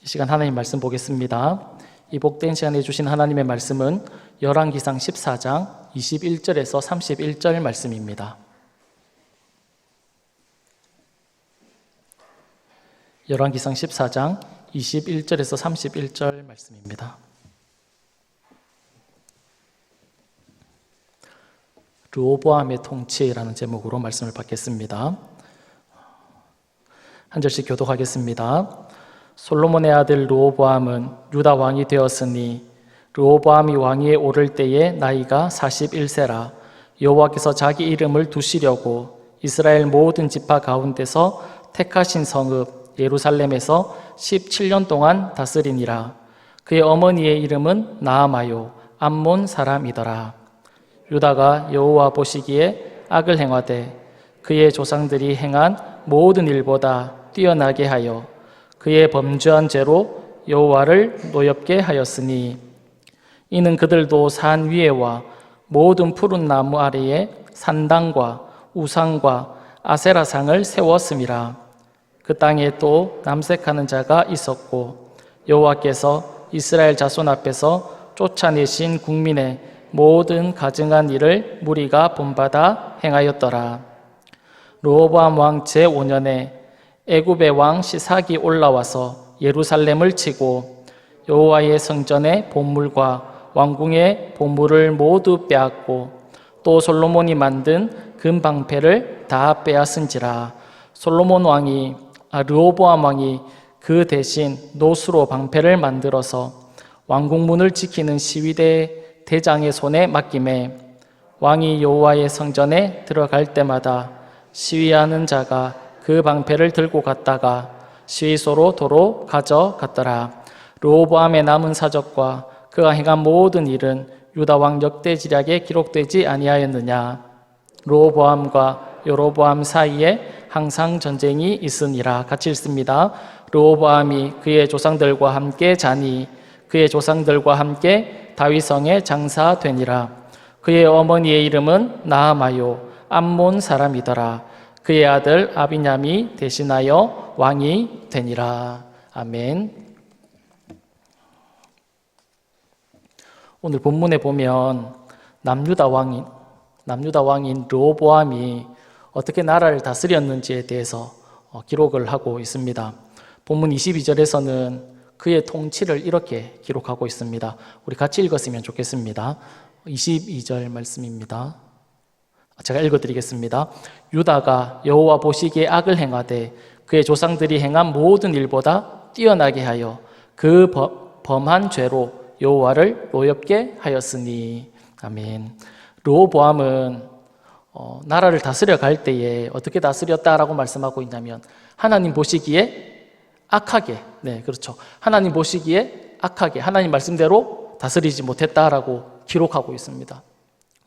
이 시간 하나님 말씀 보겠습니다. 이 복된 시간에 주신 하나님의 말씀은 열왕기상 14장 21절에서 31절 말씀입니다. 열왕기상 14장 21절에서 31절 말씀입니다. 르호보암의 통치라는 제목으로 말씀을 받겠습니다. 한 절씩 교독하겠습니다. 솔로몬의 아들 르호보암은 유다 왕이 되었으니 르호보암이 왕위에 오를 때에 나이가 41세라. 여호와께서 자기 이름을 두시려고 이스라엘 모든 지파 가운데서 택하신 성읍 예루살렘에서 17년 동안 다스리니라. 그의 어머니의 이름은 나아마요 암몬 사람이더라. 유다가 여호와 보시기에 악을 행하되 그의 조상들이 행한 모든 일보다 뛰어나게 하여 그의 범죄한 죄로 여호와를 노엽게 하였으니 이는 그들도 산 위에와 모든 푸른 나무 아래에 산당과 우상과 아세라상을 세웠음이라. 그 땅에 또 남색하는 자가 있었고 여호와께서 이스라엘 자손 앞에서 쫓아내신 국민의 모든 가증한 일을 무리가 본받아 행하였더라. 르호보암 왕 제5년에 애굽의 왕 시삭이 올라와서 예루살렘을 치고 여호와의 성전의 보물과 왕궁의 보물을 모두 빼앗고 또 솔로몬이 만든 금방패를 다 빼앗은지라. 르호보암 왕이 그 대신 노수로 방패를 만들어서 왕궁문을 지키는 시위대 대장의 손에 맡기매 왕이 여호와의 성전에 들어갈 때마다 시위하는 자가 그 방패를 들고 갔다가 시위소로 도로 가져갔더라. 르호보암의 남은 사적과 그가 행한 모든 일은 유다 왕 역대지략에 기록되지 아니하였느냐. 르호보암과 여로보암 사이에 항상 전쟁이 있으니라. 같이 읽습니다. 르호보암이 그의 조상들과 함께 자니 그의 조상들과 함께 다윗성에 장사되니라. 그의 어머니의 이름은 나아마요 암몬 사람이더라. 그의 아들 아비냠이 대신하여 왕이 되니라. 아멘. 오늘 본문에 보면 남유다 왕인 르호보암이 어떻게 나라를 다스렸는지에 대해서 기록을 하고 있습니다. 본문 22절에서는 그의 통치를 이렇게 기록하고 있습니다. 우리 같이 읽었으면 좋겠습니다. 22절 말씀입니다. 제가 읽어드리겠습니다. 유다가 여호와 보시기에 악을 행하되 그의 조상들이 행한 모든 일보다 뛰어나게 하여 그 범한 죄로 여호와를 노엽게 하였으니. 아멘. 르호보암은 나라를 다스려 갈 때에 어떻게 다스렸다라고 말씀하고 있냐면 하나님 보시기에 악하게, 그렇죠. 하나님 보시기에 악하게 하나님 말씀대로 다스리지 못했다라고 기록하고 있습니다.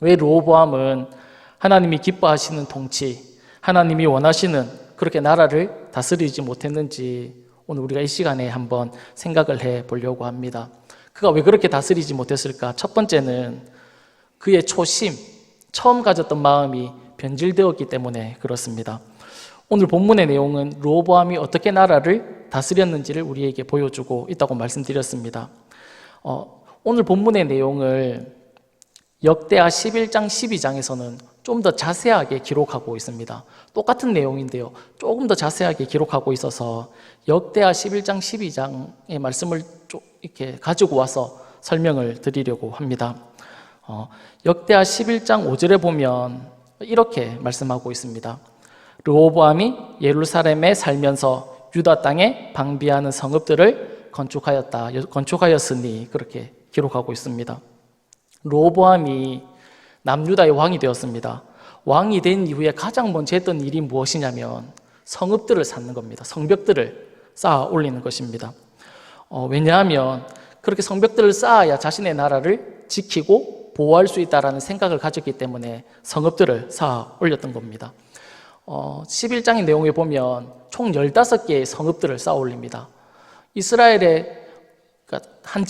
왜 르호보암은 하나님이 기뻐하시는 통치, 하나님이 원하시는 그렇게 나라를 다스리지 못했는지 오늘 우리가 이 시간에 한번 생각을 해 보려고 합니다. 그가 왜 그렇게 다스리지 못했을까? 첫 번째는 그의 처음 가졌던 마음이 변질되었기 때문에 그렇습니다. 오늘 본문의 내용은 르호보암이 어떻게 나라를 다스렸는지를 우리에게 보여주고 있다고 말씀드렸습니다. 오늘 본문의 내용을 역대하 11장, 12장에서는 좀 더 자세하게 기록하고 있습니다. 똑같은 내용인데요. 조금 더 자세하게 기록하고 있어서 역대하 11장, 12장의 말씀을 이렇게 가지고 와서 설명을 드리려고 합니다. 역대하 11장 5절에 보면 이렇게 말씀하고 있습니다. 르호보암이 예루살렘에 살면서 유다 땅에 방비하는 성읍들을 건축하였으니 그렇게 기록하고 있습니다. 르호보암이 남유다의 왕이 되었습니다. 왕이 된 이후에 가장 먼저 했던 일이 무엇이냐면 성읍들을 쌓는 겁니다. 성벽들을 쌓아 올리는 것입니다. 왜냐하면 그렇게 성벽들을 쌓아야 자신의 나라를 지키고 보호할 수 있다는 생각을 가졌기 때문에 성읍들을 쌓아 올렸던 겁니다. 11장의 내용에 보면 총 15개의 성읍들을 쌓아 올립니다. 이스라엘의 한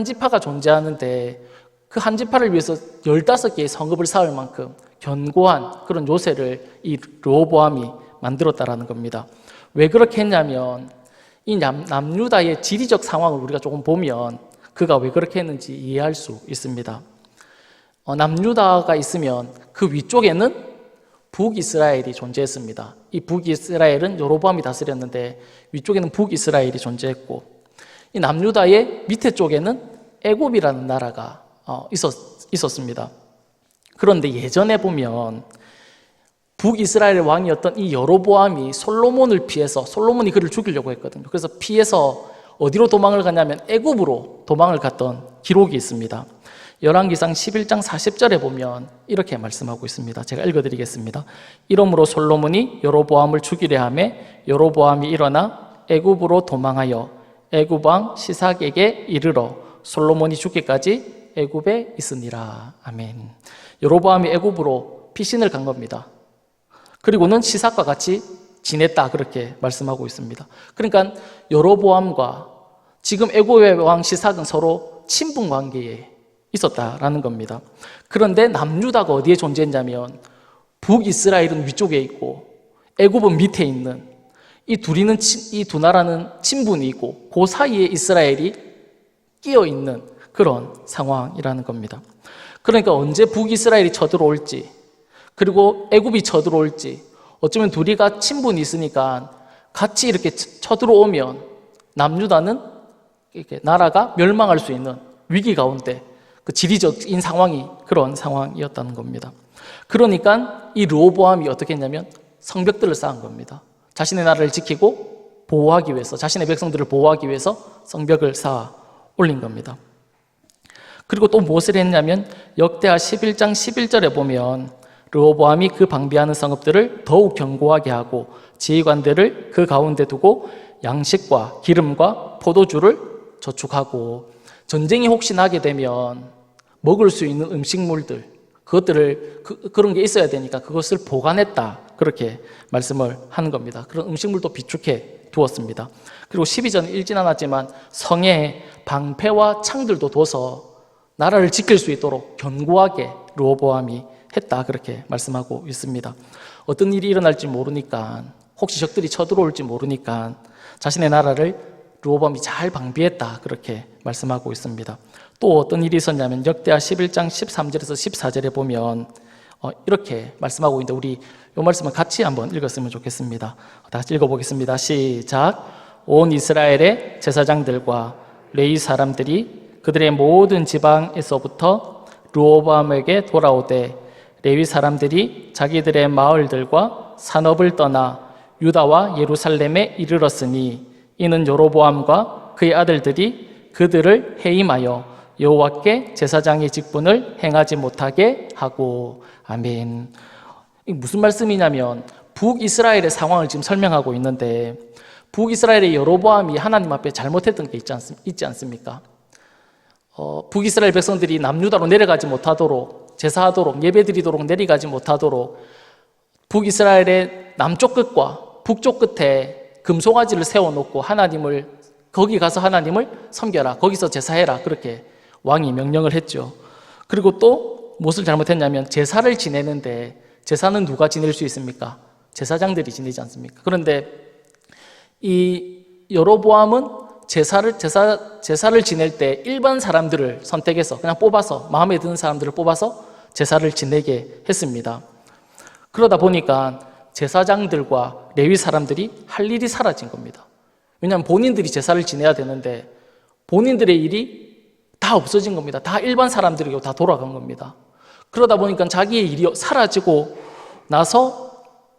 지파가 존재하는데 그 한 지파를 위해서 15개의 성읍을 쌓을 만큼 견고한 그런 요새를 이 르호보암이 만들었다라는 겁니다. 왜 그렇게 했냐면 이 남유다의 지리적 상황을 우리가 조금 보면 그가 왜 그렇게 했는지 이해할 수 있습니다. 남유다가 있으면 그 위쪽에는 북이스라엘이 존재했습니다. 이 북이스라엘은 여로보암이 다스렸는데 위쪽에는 북이스라엘이 존재했고, 이 남유다의 밑에 쪽에는 애굽이라는 나라가 있었습니다. 그런데 예전에 보면 북이스라엘 왕이었던 이 여로보암이 솔로몬을 피해서, 솔로몬이 그를 죽이려고 했거든요. 그래서 피해서 어디로 도망을 갔냐면 애굽으로 도망을 갔던 기록이 있습니다. 열왕기상 11장 40절에 보면 이렇게 말씀하고 있습니다. 제가 읽어드리겠습니다. 이러므로 솔로몬이 여로보암을 죽이려 하매 여로보암이 일어나 애굽으로 도망하여 애굽 왕 시삭에게 이르러 솔로몬이 죽기까지 애굽에 있으니라. 아멘. 여로보암이 애굽으로 피신을 간 겁니다. 그리고는 시삭과 같이 지냈다, 그렇게 말씀하고 있습니다. 그러니까 여로보암과 지금 애굽의 왕 시삭은 서로 친분 관계에 있었다라는 겁니다. 그런데 남유다가 어디에 존재했냐면 북이스라엘은 위쪽에 있고 애굽은 밑에 있는 이 두 나라는 친분이 있고 그 사이에 이스라엘이 끼어 있는 그런 상황이라는 겁니다. 그러니까 언제 북이스라엘이 쳐들어올지, 그리고 애굽이 쳐들어올지, 어쩌면 둘이가 친분이 있으니까 같이 이렇게 쳐들어오면 남유다는 이렇게 나라가 멸망할 수 있는 위기 가운데, 그 지리적인 상황이 그런 상황이었다는 겁니다. 그러니까 이 르호보암이 어떻게 했냐면 성벽들을 쌓은 겁니다. 자신의 나라를 지키고 보호하기 위해서, 자신의 백성들을 보호하기 위해서 성벽을 쌓아 올린 겁니다. 그리고 또 무엇을 했냐면 역대하 11장 11절에 보면 르호보암이 그 방비하는 성읍들을 더욱 견고하게 하고 지휘관들을 그 가운데 두고 양식과 기름과 포도주를 저축하고, 전쟁이 혹시 나게 되면 먹을 수 있는 음식물들, 그것들을 그런 게 있어야 되니까 그것을 보관했다, 그렇게 말씀을 하는 겁니다. 그런 음식물도 비축해 두었습니다. 그리고 12전 읽진 않았지만 성에 방패와 창들도 둬서 나라를 지킬 수 있도록 견고하게 르호보암이 했다, 그렇게 말씀하고 있습니다. 어떤 일이 일어날지 모르니까, 혹시 적들이 쳐들어올지 모르니까 자신의 나라를 르호보암이 잘 방비했다, 그렇게 말씀하고 있습니다. 또 어떤 일이 있었냐면 역대하 11장 13절에서 14절에 보면 이렇게 말씀하고 있는데, 우리 이 말씀을 같이 한번 읽었으면 좋겠습니다. 다시 읽어보겠습니다. 시작. 온 이스라엘의 제사장들과 레위 사람들이 그들의 모든 지방에서부터 르호보암에게 돌아오되, 레위 사람들이 자기들의 마을들과 산업을 떠나 유다와 예루살렘에 이르렀으니 이는 여로보암과 그의 아들들이 그들을 해임하여 여호와께 제사장의 직분을 행하지 못하게 하고. 아멘. 이게 무슨 말씀이냐면 북이스라엘의 상황을 지금 설명하고 있는데, 북이스라엘의 여로보암이 하나님 앞에 잘못했던 게 있지 않습니까? 북이스라엘 백성들이 남유다로 내려가지 못하도록, 제사하도록, 예배드리도록 내려가지 못하도록 북이스라엘의 남쪽 끝과 북쪽 끝에 금송아지를 세워놓고 거기 가서 하나님을 섬겨라, 거기서 제사해라, 그렇게 왕이 명령을 했죠. 그리고 또 무엇을 잘못했냐면 제사를 지내는데, 제사는 누가 지낼 수 있습니까? 제사장들이 지내지 않습니까? 그런데 이 여로보암은 제사를 지낼 때 일반 사람들을 선택해서 그냥 뽑아서, 마음에 드는 사람들을 뽑아서 제사를 지내게 했습니다. 그러다 보니까 제사장들과 레위 사람들이 할 일이 사라진 겁니다. 왜냐하면 본인들이 제사를 지내야 되는데 본인들의 일이 다 없어진 겁니다. 다 일반 사람들에게 다 돌아간 겁니다. 그러다 보니까 자기의 일이 사라지고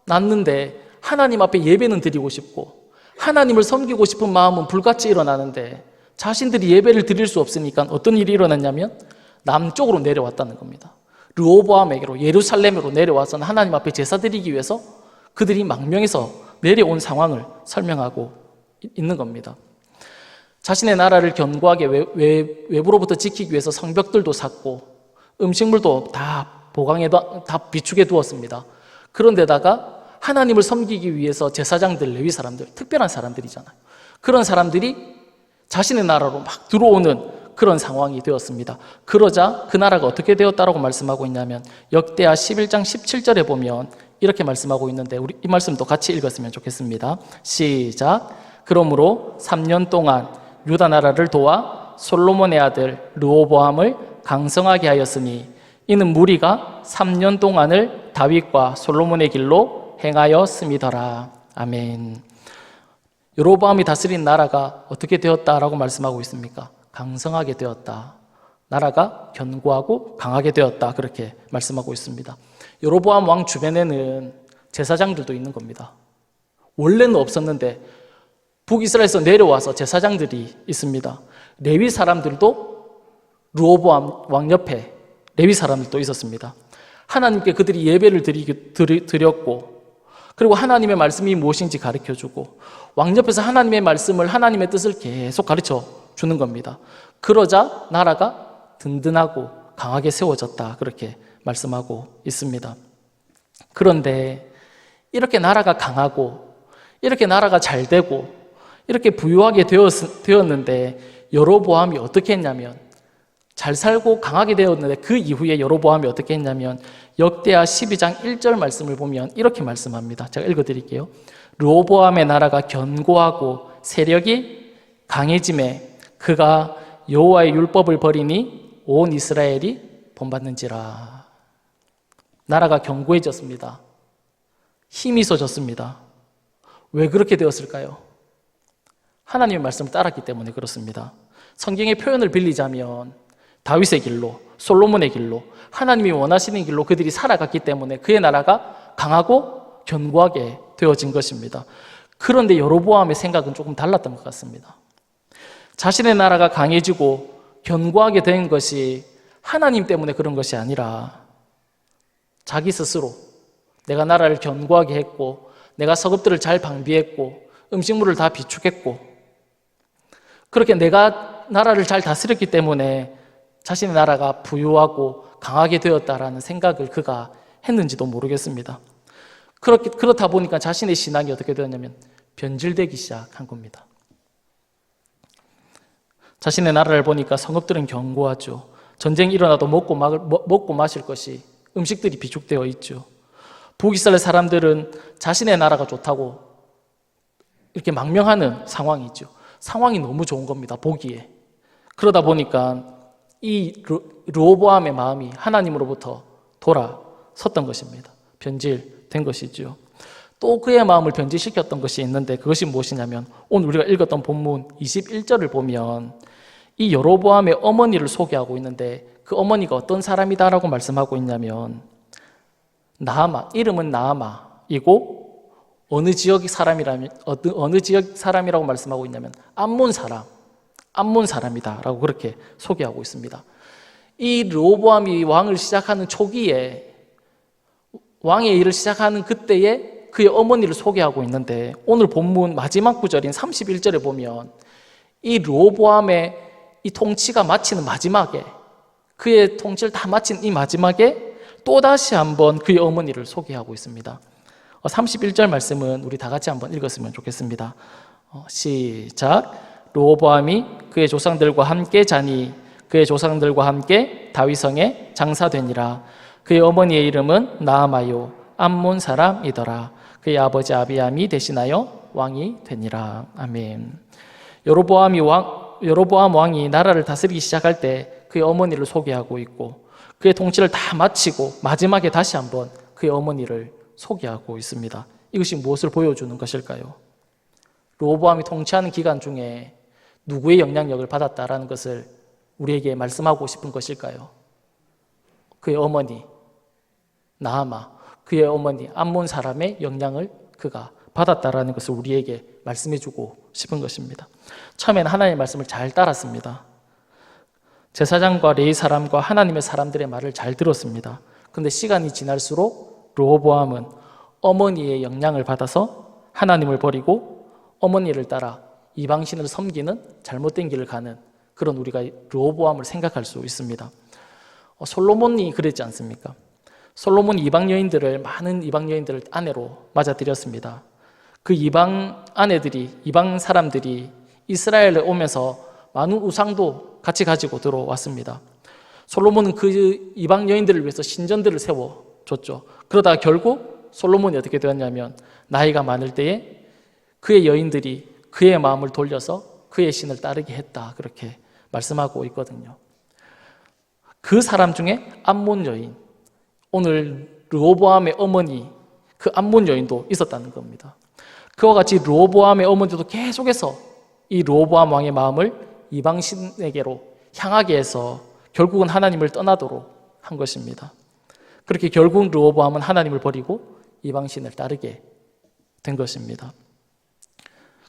났는데 하나님 앞에 예배는 드리고 싶고 하나님을 섬기고 싶은 마음은 불같이 일어나는데 자신들이 예배를 드릴 수 없으니까 어떤 일이 일어났냐면 남쪽으로 내려왔다는 겁니다. 르호보암에게로, 예루살렘으로 내려와서 하나님 앞에 제사 드리기 위해서 그들이 망명해서 내려온 상황을 설명하고 있는 겁니다. 자신의 나라를 견고하게 외부로부터 지키기 위해서 성벽들도 쌓고 음식물도 다 다 비축해 두었습니다. 그런데다가 하나님을 섬기기 위해서 제사장들, 레위 사람들, 특별한 사람들이잖아요. 그런 사람들이 자신의 나라로 막 들어오는 그런 상황이 되었습니다. 그러자 그 나라가 어떻게 되었다라고 말씀하고 있냐면 역대하 11장 17절에 보면 이렇게 말씀하고 있는데, 우리 이 말씀도 같이 읽었으면 좋겠습니다. 시작. 그러므로 3년 동안 유다 나라를 도와 솔로몬의 아들 르호보암을 강성하게 하였으니 이는 무리가 3년 동안을 다윗과 솔로몬의 길로 행하였음이더라. 아멘. 여로보암이 다스린 나라가 어떻게 되었다라고 말씀하고 있습니까? 강성하게 되었다. 나라가 견고하고 강하게 되었다. 그렇게 말씀하고 있습니다. 여로보암 왕 주변에는 제사장들도 있는 겁니다. 원래는 없었는데 북이스라엘에서 내려와서 제사장들이 있습니다. 레위 사람들도 르호보암 왕 옆에 레위 사람들도 있었습니다. 하나님께 그들이 예배를 드렸고, 그리고 하나님의 말씀이 무엇인지 가르쳐주고, 왕 옆에서 하나님의 말씀을, 하나님의 뜻을 계속 가르쳐 주는 겁니다. 그러자 나라가 든든하고 강하게 세워졌다. 그렇게 말씀하고 있습니다. 그런데 이렇게 나라가 강하고, 이렇게 나라가 잘 되고, 이렇게 부유하게 되었는데 여로보암이 어떻게 했냐면, 잘 살고 강하게 되었는데 그 이후에 여로보암이 어떻게 했냐면 역대하 12장 1절 말씀을 보면 이렇게 말씀합니다. 제가 읽어드릴게요. 르호보암의 나라가 견고하고 세력이 강해짐에 그가 여호와의 율법을 버리니 온 이스라엘이 본받는지라. 나라가 견고해졌습니다. 힘이 있어졌습니다. 왜 그렇게 되었을까요? 하나님의 말씀을 따랐기 때문에 그렇습니다. 성경의 표현을 빌리자면 다윗의 길로, 솔로몬의 길로, 하나님이 원하시는 길로 그들이 살아갔기 때문에 그의 나라가 강하고 견고하게 되어진 것입니다. 그런데 여로보암의 생각은 조금 달랐던 것 같습니다. 자신의 나라가 강해지고 견고하게 된 것이 하나님 때문에 그런 것이 아니라 자기 스스로 내가 나라를 견고하게 했고, 내가 서급들을 잘 방비했고, 음식물을 다 비축했고, 그렇게 내가 나라를 잘 다스렸기 때문에 자신의 나라가 부유하고 강하게 되었다라는 생각을 그가 했는지도 모르겠습니다. 그렇다 보니까 자신의 신앙이 어떻게 되었냐면 변질되기 시작한 겁니다. 자신의 나라를 보니까 성읍들은 견고하죠. 전쟁이 일어나도 먹고 마실 것이, 음식들이 비축되어 있죠. 북이스라엘 사람들은 자신의 나라가 좋다고 이렇게 망명하는 상황이죠. 상황이 너무 좋은 겁니다, 보기에. 그러다 보니까 이 르호보암의 마음이 하나님으로부터 돌아섰던 것입니다. 변질된 것이죠. 또 그의 마음을 변질시켰던 것이 있는데 그것이 무엇이냐면 오늘 우리가 읽었던 본문 21절을 보면 이 여로보암의 어머니를 소개하고 있는데 그 어머니가 어떤 사람이다라고 말씀하고 있냐면 나아마, 이름은 나아마이고 어느 지역 사람이라고 말씀하고 있냐면 암몬 사람이다라고 그렇게 소개하고 있습니다. 이 르호보암이 왕을 시작하는 초기에, 왕의 일을 시작하는 그때에 그의 어머니를 소개하고 있는데 오늘 본문 마지막 구절인 31절에 보면 이 르호보암의 이 통치가 마치는 마지막에, 그의 통치를 다 마친 이 마지막에 또다시 한번 그의 어머니를 소개하고 있습니다. 31절 말씀은 우리 다 같이 한번 읽었으면 좋겠습니다. 시작. 르호보암이 그의 조상들과 함께 자니 그의 조상들과 함께 다윗성에 장사되니라. 그의 어머니의 이름은 나아마요 암몬 사람이더라. 그의 아버지 아비암이 대신하여 왕이 되니라. 아멘. 여로보암 왕이 나라를 다스리기 시작할 때 그의 어머니를 소개하고 있고 그의 통치를 다 마치고 마지막에 다시 한번 그의 어머니를 소개하고 있습니다. 이것이 무엇을 보여주는 것일까요? 르호보암이 통치하는 기간 중에 누구의 영향력을 받았다라는 것을 우리에게 말씀하고 싶은 것일까요? 그의 어머니 나아마, 그의 어머니 암몬 사람의 영향을 그가 받았다라는 것을 우리에게 말씀해주고 싶은 것입니다. 처음에는 하나님의 말씀을 잘 따랐습니다. 제사장과 레위 사람과 하나님의 사람들의 말을 잘 들었습니다. 그런데 시간이 지날수록 르호보암은 어머니의 영향을 받아서 하나님을 버리고 어머니를 따라 이방신을 섬기는 잘못된 길을 가는 그런 우리가 르호보암을 생각할 수 있습니다. 솔로몬이 그랬지 않습니까? 솔로몬이 많은 이방 여인들을 아내로 맞아들였습니다. 그 이방 사람들이 이스라엘에 오면서 많은 우상도 같이 가지고 들어왔습니다. 솔로몬은 그 이방 여인들을 위해서 신전들을 세워줬죠. 그러다가 결국 솔로몬이 어떻게 되었냐면 나이가 많을 때에 그의 여인들이 그의 마음을 돌려서 그의 신을 따르게 했다. 그렇게 말씀하고 있거든요. 그 사람 중에 암몬 여인, 오늘 르호보암의 어머니, 그 암몬 여인도 있었다는 겁니다. 그와 같이 르호보암의 어머니도 계속해서 이 르호보암 왕의 마음을 이방신에게로 향하게 해서 결국은 하나님을 떠나도록 한 것입니다. 그렇게 결국 르호보암은 하나님을 버리고 이방신을 따르게 된 것입니다.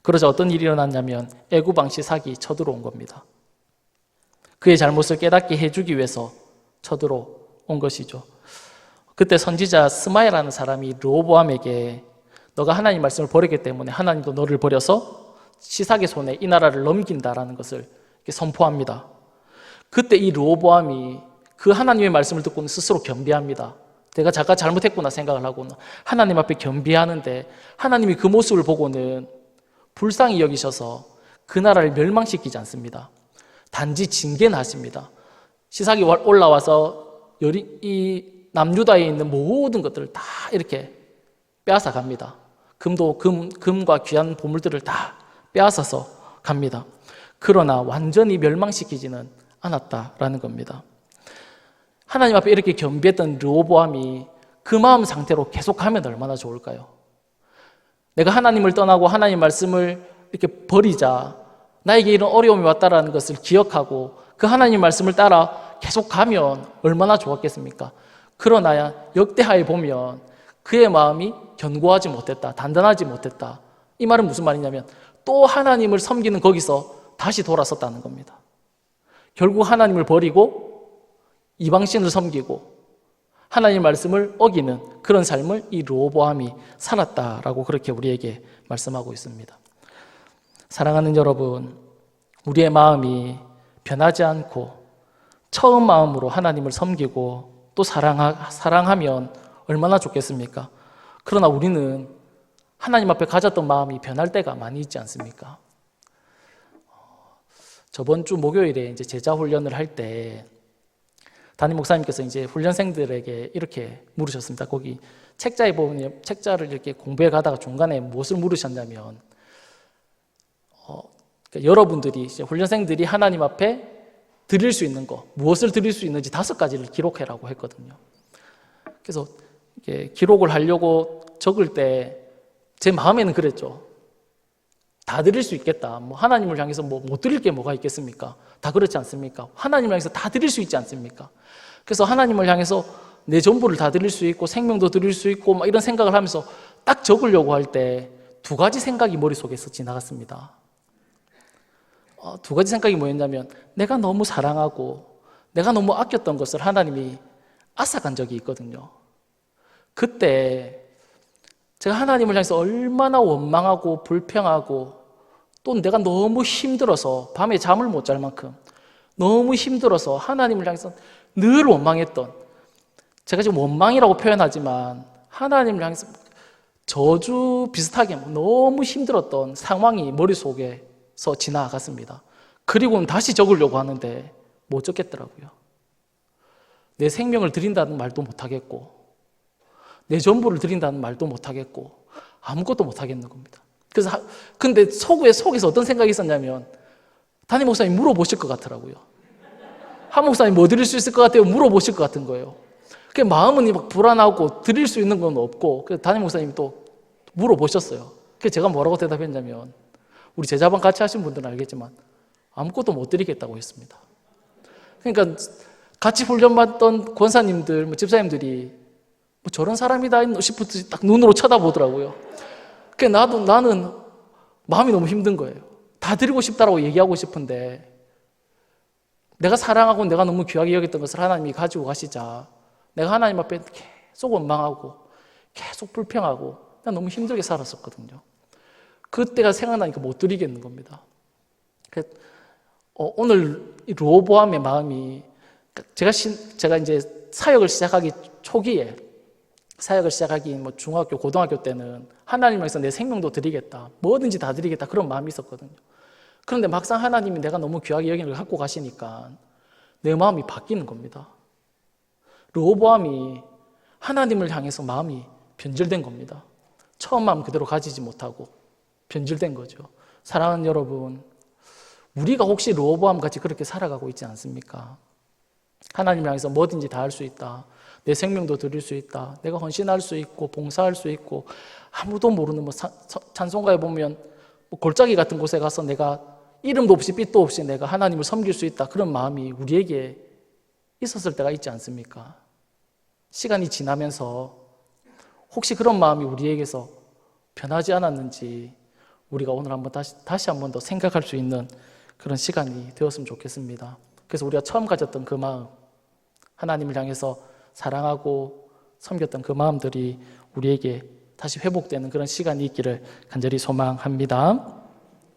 그러자 어떤 일이 일어났냐면 애굽 왕 시삭이 쳐들어온 겁니다. 그의 잘못을 깨닫게 해주기 위해서 쳐들어온 것이죠. 그때 선지자 스마야라는 사람이 르호보암에게 너가 하나님 말씀을 버렸기 때문에 하나님도 너를 버려서 시삭의 손에 이 나라를 넘긴다라는 것을 선포합니다. 그때 이 르호보암이 그 하나님의 말씀을 듣고는 스스로 겸비합니다. 내가 잠깐 잘못했구나 생각을 하고는 하나님 앞에 겸비하는데 하나님이 그 모습을 보고는 불쌍히 여기셔서 그 나라를 멸망시키지 않습니다. 단지 징계는 하십니다. 시삭이 올라와서 이 남유다에 있는 모든 것들을 다 이렇게 빼앗아 갑니다. 금과 귀한 보물들을 다 빼앗아서 갑니다. 그러나 완전히 멸망시키지는 않았다라는 겁니다. 하나님 앞에 이렇게 겸비했던 르호보암이 그 마음 상태로 계속하면 얼마나 좋을까요? 내가 하나님을 떠나고 하나님 말씀을 이렇게 버리자 나에게 이런 어려움이 왔다라는 것을 기억하고 그 하나님 말씀을 따라 계속 가면 얼마나 좋았겠습니까? 그러나 역대하에 보면 그의 마음이 견고하지 못했다, 단단하지 못했다. 이 말은 무슨 말이냐면 또 하나님을 섬기는 거기서 다시 돌아섰다는 겁니다. 결국 하나님을 버리고 이방신을 섬기고 하나님 말씀을 어기는 그런 삶을 이 르호보암이 살았다라고 그렇게 우리에게 말씀하고 있습니다. 사랑하는 여러분, 우리의 마음이 변하지 않고 처음 마음으로 하나님을 섬기고 또 사랑하면 얼마나 좋겠습니까? 그러나 우리는 하나님 앞에 가졌던 마음이 변할 때가 많이 있지 않습니까? 저번 주 목요일에 이제 제자 훈련을 할 때 담임 목사님께서 이제 훈련생들에게 이렇게 물으셨습니다. 거기 책자에 보면 책자를 이렇게 공부해 가다가 중간에 무엇을 물으셨냐면 그러니까 여러분들이 이제 훈련생들이 하나님 앞에 드릴 수 있는 거 무엇을 드릴 수 있는지 5가지를 기록해라고 했거든요. 그래서 이렇게 기록을 하려고 적을 때 제 마음에는 그랬죠. 다 드릴 수 있겠다. 뭐 하나님을 향해서 못 드릴 게 뭐가 있겠습니까? 다 그렇지 않습니까? 하나님을 향해서 다 드릴 수 있지 않습니까? 그래서 하나님을 향해서 내 전부를 다 드릴 수 있고 생명도 드릴 수 있고 막 이런 생각을 하면서 딱 적으려고 할 때 2가지 생각이 머릿속에서 지나갔습니다. 2가지 생각이 뭐였냐면 내가 너무 사랑하고 내가 너무 아꼈던 것을 하나님이 앗아간 적이 있거든요. 그때 제가 하나님을 향해서 얼마나 원망하고 불평하고 또 내가 너무 힘들어서 밤에 잠을 못 잘 만큼 너무 힘들어서 하나님을 향해서 늘 원망했던, 제가 지금 원망이라고 표현하지만 하나님을 향해서 저주 비슷하게 너무 힘들었던 상황이 머릿속에서 지나갔습니다. 그리고는 다시 적으려고 하는데 못 적겠더라고요. 내 생명을 드린다는 말도 못하겠고 내 전부를 드린다는 말도 못하겠고 아무것도 못하겠는 겁니다. 그래서 근데 속에서 어떤 생각이 있었냐면 담임 목사님 물어보실 것 같더라고요. 한 목사님 뭐 드릴 수 있을 것 같아요? 물어보실 것 같은 거예요. 그 마음은 막 불안하고 드릴 수 있는 건 없고 그래서 담임 목사님이 또 물어보셨어요. 그래서 제가 뭐라고 대답했냐면 우리 제자반 같이 하신 분들은 알겠지만 아무것도 못 드리겠다고 했습니다. 그러니까 같이 훈련받던 권사님들, 집사님들이 뭐 저런 사람이다 싶듯이 딱 눈으로 쳐다보더라고요. 그래서 나는 마음이 너무 힘든 거예요. 다 드리고 싶다라고 얘기하고 싶은데 내가 사랑하고 내가 너무 귀하게 여겼던 것을 하나님이 가지고 가시자 내가 하나님 앞에 계속 원망하고 계속 불평하고 난 너무 힘들게 살았었거든요. 그때가 생각나니까 못 드리겠는 겁니다. 오늘 이 르호보암의 마음이 제가 이제 사역을 시작하기 초기에 사역을 시작하기 뭐 중학교, 고등학교 때는 하나님을 위해서 내 생명도 드리겠다, 뭐든지 다 드리겠다 그런 마음이 있었거든요. 그런데 막상 하나님이 내가 너무 귀하게 여기는 걸 갖고 가시니까 내 마음이 바뀌는 겁니다. 르호보암이 하나님을 향해서 마음이 변질된 겁니다. 처음 마음 그대로 가지지 못하고 변질된 거죠. 사랑하는 여러분, 우리가 혹시 르호보암 같이 그렇게 살아가고 있지 않습니까? 하나님을 향해서 뭐든지 다 할 수 있다. 내 생명도 드릴 수 있다. 내가 헌신할 수 있고 봉사할 수 있고 아무도 모르는 찬송가에 보면 골짜기 같은 곳에 가서 내가 이름도 없이 빛도 없이 내가 하나님을 섬길 수 있다. 그런 마음이 우리에게 있었을 때가 있지 않습니까? 시간이 지나면서 혹시 그런 마음이 우리에게서 변하지 않았는지 우리가 오늘 한번 다시 한 번 더 생각할 수 있는 그런 시간이 되었으면 좋겠습니다. 그래서 우리가 처음 가졌던 그 마음, 하나님을 향해서 사랑하고 섬겼던 그 마음들이 우리에게 다시 회복되는 그런 시간이 있기를 간절히 소망합니다.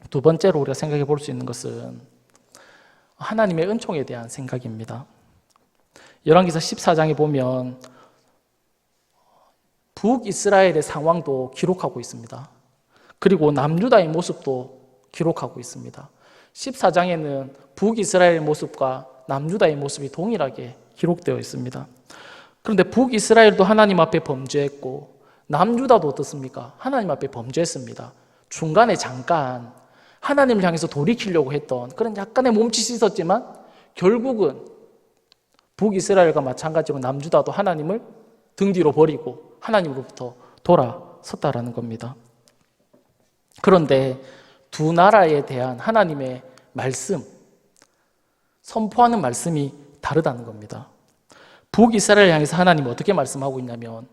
두 번째로 우리가 생각해 볼 수 있는 것은 하나님의 은총에 대한 생각입니다. 열왕기사 14장에 보면 북이스라엘의 상황도 기록하고 있습니다. 그리고 남유다의 모습도 기록하고 있습니다. 14장에는 북이스라엘의 모습과 남유다의 모습이 동일하게 기록되어 있습니다. 그런데 북이스라엘도 하나님 앞에 범죄했고 남유다도 어떻습니까? 하나님 앞에 범죄했습니다. 중간에 잠깐 하나님을 향해서 돌이키려고 했던 그런 약간의 몸짓이 있었지만 결국은 북이스라엘과 마찬가지로 남유다도 하나님을 등 뒤로 버리고 하나님으로부터 돌아섰다라는 겁니다. 그런데 두 나라에 대한 하나님의 말씀, 선포하는 말씀이 다르다는 겁니다. 북이스라엘 향해서 하나님이 어떻게 말씀하고 있냐면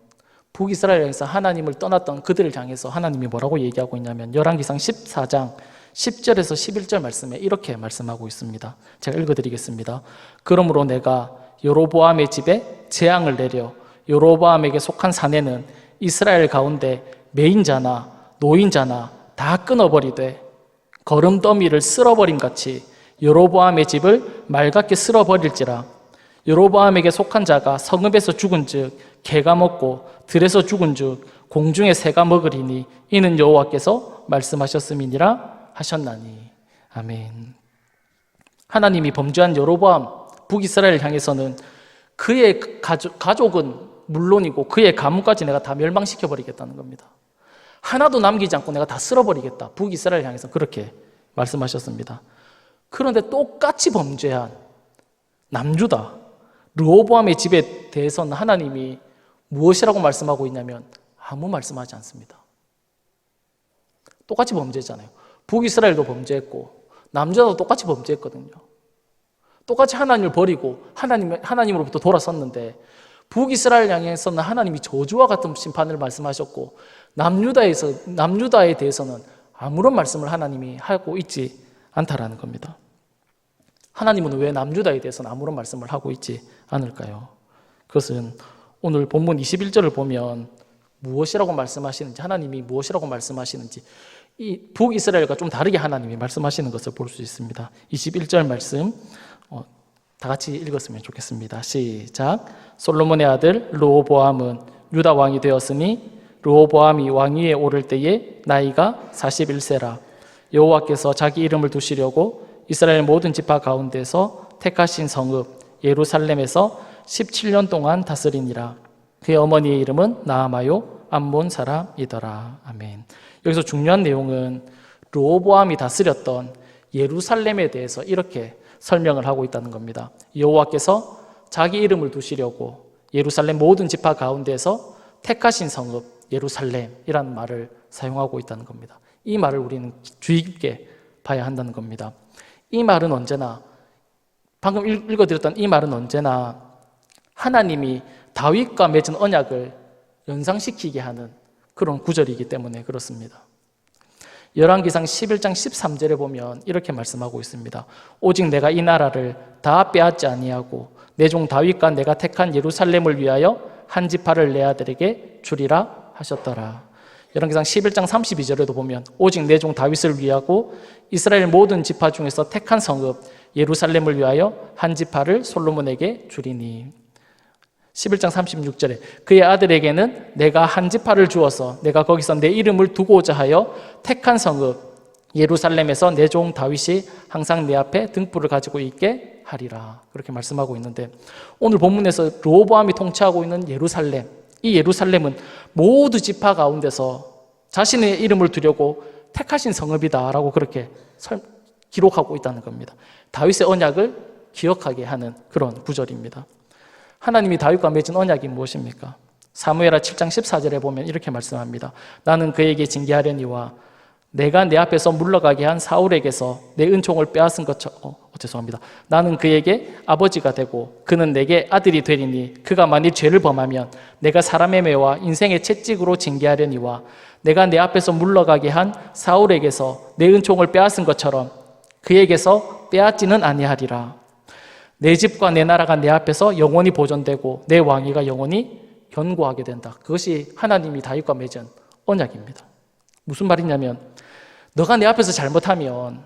북이스라엘 향해서 하나님을 떠났던 그들을 향해서 하나님이 뭐라고 얘기하고 있냐면 열왕기상 14장 10절에서 11절 말씀에 이렇게 말씀하고 있습니다. 제가 읽어드리겠습니다. 그러므로 내가 여로보암의 집에 재앙을 내려 여로보암에게 속한 사내는 이스라엘 가운데 매인자나 노인자나 다 끊어버리되 거름더미를 쓸어버림같이 여로보암의 집을 맑게 쓸어버릴지라. 여로보암에게 속한 자가 성읍에서 죽은즉 개가 먹고 들에서 죽은즉 공중의 새가 먹으리니 이는 여호와께서 말씀하셨음이니라 하셨나니. 아멘. 하나님이 범죄한 여로보암 북이스라엘 향해서는 그의 가족은 물론이고 그의 가문까지 내가 다 멸망시켜버리겠다는 겁니다. 하나도 남기지 않고 내가 다 쓸어버리겠다. 북이스라엘 향해서 그렇게 말씀하셨습니다. 그런데 똑같이 범죄한 남유다 르호보암의 집에 대해서는 하나님이 무엇이라고 말씀하고 있냐면 아무 말씀하지 않습니다. 똑같이 범죄잖아요. 북이스라엘도 범죄했고 남유다도 똑같이 범죄했거든요. 똑같이 하나님을 버리고 하나님으로부터 돌아섰는데 북이스라엘 향해서는 하나님이 저주와 같은 심판을 말씀하셨고 남유다에 대해서는 아무런 말씀을 하나님이 하고 있지 않다라는 겁니다. 하나님은 왜 남유다에 대해서는 아무런 말씀을 하고 있지 않을까요? 그것은 오늘 본문 21절을 보면 무엇이라고 말씀하시는지, 하나님이 무엇이라고 말씀하시는지 이 북이스라엘과 좀 다르게 하나님이 말씀하시는 것을 볼 수 있습니다. 21절 말씀 다 같이 읽었으면 좋겠습니다. 시작. 솔로몬의 아들 르호보암은 유다 왕이 되었으니 르호보암이 왕위에 오를 때에 나이가 41세라. 여호와께서 자기 이름을 두시려고 이스라엘 모든 지파 가운데서 택하신 성읍 예루살렘에서 17년 동안 다스리니라. 그의 어머니의 이름은 나아마요 암몬 사람이더라. 아멘. 여기서 중요한 내용은 르호보암이 다스렸던 예루살렘에 대해서 이렇게 설명을 하고 있다는 겁니다. 여호와께서 자기 이름을 두시려고 예루살렘 모든 지파 가운데서 택하신 성읍 예루살렘이라는 말을 사용하고 있다는 겁니다. 이 말을 우리는 주의 깊게 봐야 한다는 겁니다. 이 말은 언제나 방금 읽어드렸던 이 말은 언제나 하나님이 다윗과 맺은 언약을 연상시키게 하는 그런 구절이기 때문에 그렇습니다. 열왕기상 11장 13절에 보면 이렇게 말씀하고 있습니다. 오직 내가 이 나라를 다 빼앗지 아니하고 내 종 다윗과 내가 택한 예루살렘을 위하여 한 지파를 내 아들에게 주리라 하셨더라. 열왕기상 11장 32절에도 보면 오직 내 종 다윗을 위하고 이스라엘 모든 지파 중에서 택한 성읍 예루살렘을 위하여 한 지파를 솔로몬에게 주리니. 11장 36절에 그의 아들에게는 내가 한 지파를 주어서 내가 거기서 내 이름을 두고자 하여 택한 성읍 예루살렘에서 내 종 다윗이 항상 내 앞에 등불을 가지고 있게 하리라. 그렇게 말씀하고 있는데 오늘 본문에서 르호보암이 통치하고 있는 예루살렘, 이 예루살렘은 모두 지파 가운데서 자신의 이름을 두려고 택하신 성읍이다라고 그렇게 기록하고 있다는 겁니다. 다윗의 언약을 기억하게 하는 그런 구절입니다. 하나님이 다윗과 맺은 언약이 무엇입니까? 사무엘하 7장 14절에 보면 이렇게 말씀합니다. 나는 그에게 징계하려니와 내가 내 앞에서 물러가게 한 사울에게서 내 은총을 빼앗은 것처럼 죄송합니다. 나는 그에게 아버지가 되고 그는 내게 아들이 되리니 그가 만일 죄를 범하면 내가 사람의 매와 인생의 채찍으로 징계하려니와 내가 내 앞에서 물러가게 한 사울에게서 내 은총을 빼앗은 것처럼 그에게서 빼앗지는 아니하리라. 내 집과 내 나라가 내 앞에서 영원히 보존되고 내 왕위가 영원히 견고하게 된다. 그것이 하나님이 다윗과 맺은 언약입니다. 무슨 말이냐면 너가 내 앞에서 잘못하면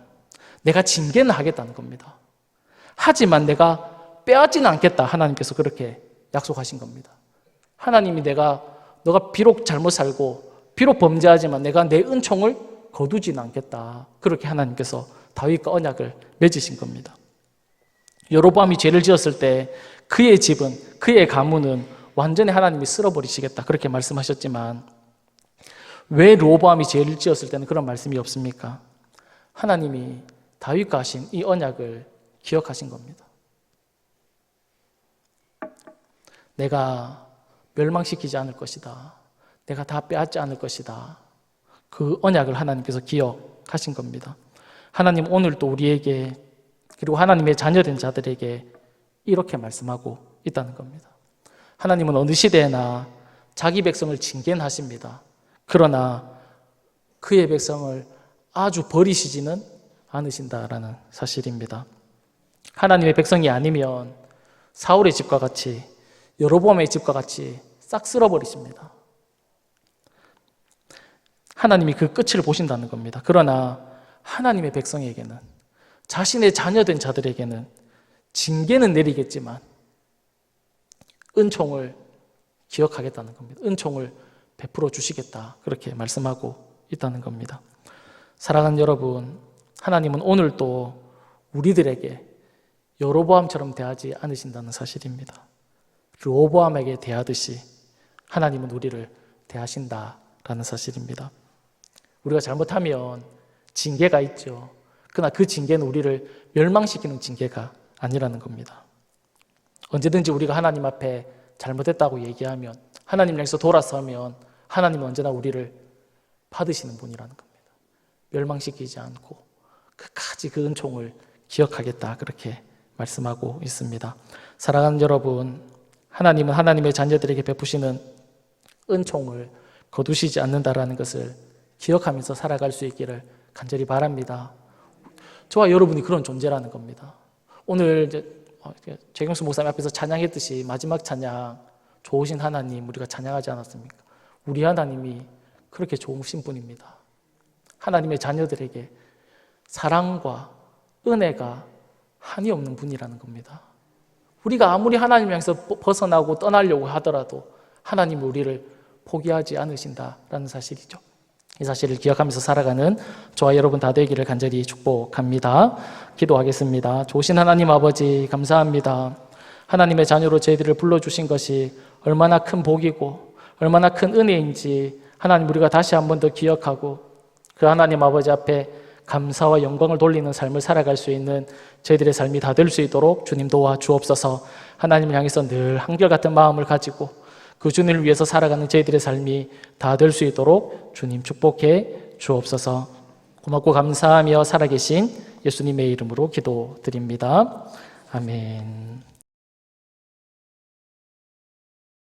내가 징계는 하겠다는 겁니다. 하지만 내가 빼앗지는 않겠다. 하나님께서 그렇게 약속하신 겁니다. 하나님이 너가 비록 잘못 살고 비록 범죄하지만 내가 내 은총을 거두지는 않겠다. 그렇게 하나님께서 다윗과 언약을 맺으신 겁니다. 여로보암이 죄를 지었을 때 그의 집은, 그의 가문은 완전히 하나님이 쓸어버리시겠다. 그렇게 말씀하셨지만 왜 르호보암이 죄를 지었을 때는 그런 말씀이 없습니까? 하나님이 다윗과 하신 이 언약을 기억하신 겁니다. 내가 멸망시키지 않을 것이다. 내가 다 빼앗지 않을 것이다. 그 언약을 하나님께서 기억하신 겁니다. 하나님 오늘도 우리에게 그리고 하나님의 자녀된 자들에게 이렇게 말씀하고 있다는 겁니다. 하나님은 어느 시대에나 자기 백성을 징계하십니다. 그러나 그의 백성을 아주 버리시지는 않으신다라는 사실입니다. 하나님의 백성이 아니면 사울의 집과 같이 여로보암의 집과 같이 싹 쓸어버리십니다. 하나님이 그 끝을 보신다는 겁니다. 그러나 하나님의 백성에게는 자신의 자녀된 자들에게는 징계는 내리겠지만 은총을 기억하겠다는 겁니다. 은총을 베풀어 주시겠다. 그렇게 말씀하고 있다는 겁니다. 사랑하는 여러분, 하나님은 오늘도 우리들에게 여로보암처럼 대하지 않으신다는 사실입니다. 르호보암에게 대하듯이 하나님은 우리를 대하신다라는 사실입니다. 우리가 잘못하면 징계가 있죠. 그러나 그 징계는 우리를 멸망시키는 징계가 아니라는 겁니다. 언제든지 우리가 하나님 앞에 잘못했다고 얘기하면 하나님 향해서 돌아서면 하나님은 언제나 우리를 받으시는 분이라는 겁니다. 멸망시키지 않고 끝까지 그 은총을 기억하겠다 그렇게 말씀하고 있습니다. 사랑하는 여러분, 하나님은 하나님의 자녀들에게 베푸시는 은총을 거두시지 않는다라는 것을 기억하면서 살아갈 수 있기를 간절히 바랍니다. 저와 여러분이 그런 존재라는 겁니다. 오늘 최경수 목사님 앞에서 찬양했듯이 마지막 찬양 좋으신 하나님 우리가 찬양하지 않았습니까? 우리 하나님이 그렇게 좋으신 분입니다. 하나님의 자녀들에게 사랑과 은혜가 한이 없는 분이라는 겁니다. 우리가 아무리 하나님 향해서 벗어나고 떠나려고 하더라도 하나님은 우리를 포기하지 않으신다라는 사실이죠. 이 사실을 기억하면서 살아가는 저와 여러분 다 되기를 간절히 축복합니다. 기도하겠습니다. 좋으신 하나님 아버지 감사합니다. 하나님의 자녀로 저희들을 불러주신 것이 얼마나 큰 복이고 얼마나 큰 은혜인지 하나님 우리가 다시 한 번 더 기억하고 그 하나님 아버지 앞에 감사와 영광을 돌리는 삶을 살아갈 수 있는 저희들의 삶이 다 될 수 있도록 주님 도와주옵소서. 하나님을 향해서 늘 한결같은 마음을 가지고 그 주님을 위해서 살아가는 저희들의 삶이 다 될 수 있도록 주님 축복해 주옵소서. 고맙고 감사하며 살아계신 예수님의 이름으로 기도드립니다. 아멘.